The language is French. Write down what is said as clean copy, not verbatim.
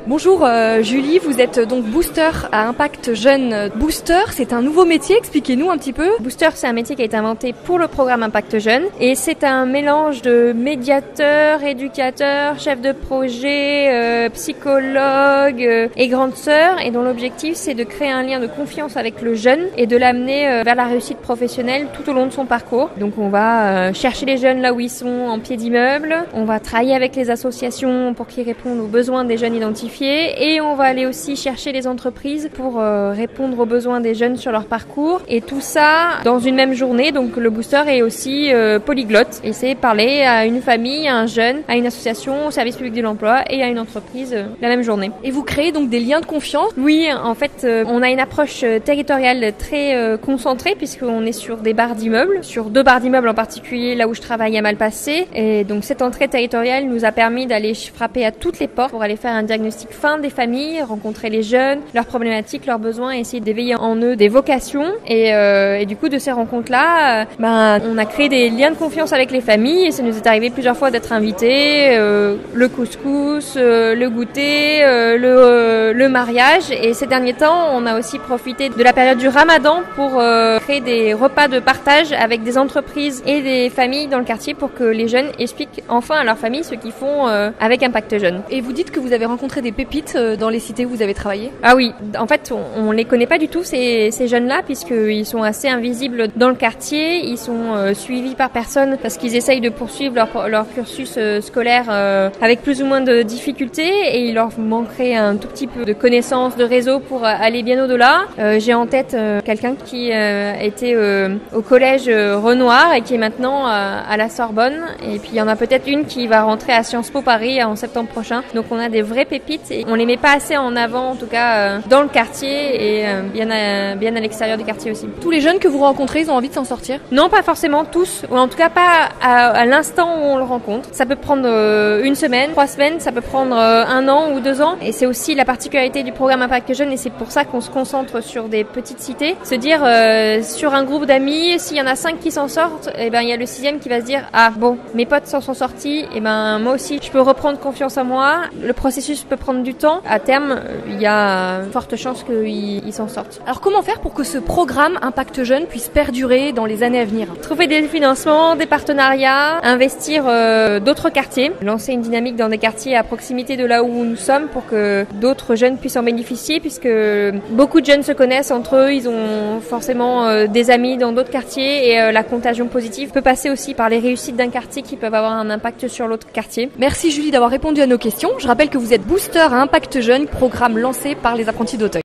Bonjour Julie, vous êtes donc booster à Impact Jeune. Booster, c'est un nouveau métier, expliquez-nous un petit peu. Booster, c'est un métier qui a été inventé pour le programme Impact Jeune et c'est un mélange de médiateur, éducateur, chef de projet, psychologue et grande sœur, et dont l'objectif c'est de créer un lien de confiance avec le jeune et de l'amener vers la réussite professionnelle tout au long de son parcours. Donc on va chercher les jeunes là où ils sont en pied d'immeuble, on va travailler avec les associations pour qu'ils répondent aux besoins des jeunes identifiés, et on va aller aussi chercher les entreprises pour répondre aux besoins des jeunes sur leur parcours, et tout ça dans une même journée. Donc le booster est aussi polyglotte et c'est parler à une famille, à un jeune, à une association, au service public de l'emploi et à une entreprise la même journée. Et vous créez donc des liens de confiance? Oui, en fait on a une approche territoriale très concentrée puisqu'on est sur des barres d'immeubles, sur 2 barres d'immeubles en particulier là où je travaille à Malpasset, et donc cette entrée territoriale nous a permis d'aller frapper à toutes les portes pour aller faire un diagnostic fin des familles, rencontrer les jeunes, leurs problématiques, leurs besoins, et essayer d'éveiller en eux des vocations. Et du coup, de ces rencontres-là, on a créé des liens de confiance avec les familles, et ça nous est arrivé plusieurs fois d'être invités, le couscous, le goûter, le mariage. Et ces derniers temps, on a aussi profité de la période du Ramadan pour créer des repas de partage avec des entreprises et des familles dans le quartier pour que les jeunes expliquent enfin à leur famille ce qu'ils font avec Impact Jeune. Et vous dites que vous avez rencontré des pépites dans les cités où vous avez travaillé? Ah oui, en fait on les connaît pas du tout ces jeunes-là, puisqu'ils sont assez invisibles dans le quartier, ils sont suivis par personne parce qu'ils essayent de poursuivre leur cursus scolaire avec plus ou moins de difficultés, et il leur manquerait un tout petit peu de connaissances, de réseau pour aller bien au-delà. J'ai en tête quelqu'un qui était au collège Renoir et qui est maintenant à la Sorbonne, et puis il y en a peut-être une qui va rentrer à Sciences Po Paris en septembre prochain. Donc on a des vraies pépites et on les met pas assez en avant, en tout cas dans le quartier, et bien à l'extérieur du quartier aussi. Tous les jeunes que vous rencontrez, ils ont envie de s'en sortir? Non, pas forcément tous, ou en tout cas pas à l'instant où on le rencontre. Ça peut prendre 1 semaine, 3 semaines, ça peut prendre 1 an ou 2 ans, et c'est aussi la particularité du programme Impact Jeune, et c'est pour ça qu'on se concentre sur des petites cités. Se dire sur un groupe d'amis, s'il y en a 5 qui s'en sortent, et ben il y a le 6e qui va se dire ah bon, mes potes s'en sont sortis, et ben moi aussi je peux reprendre confiance en moi. Le processus peut prendre du temps. À terme, il y a une forte chance qu'ils s'en sortent. Alors comment faire pour que ce programme Impact Jeune puisse perdurer dans les années à venir? Trouver des financements, des partenariats, investir d'autres quartiers, lancer une dynamique dans des quartiers à proximité de là où nous sommes pour que d'autres jeunes puissent en bénéficier, puisque beaucoup de jeunes se connaissent entre eux, ils ont forcément des amis dans d'autres quartiers, et la contagion positive peut passer aussi par les réussites d'un quartier qui peuvent avoir un impact sur l'autre quartier. Merci Julie d'avoir répondu à nos questions. Je rappelle que vous êtes booster à Impact Jeune, programme lancé par les apprentis d'Auteuil.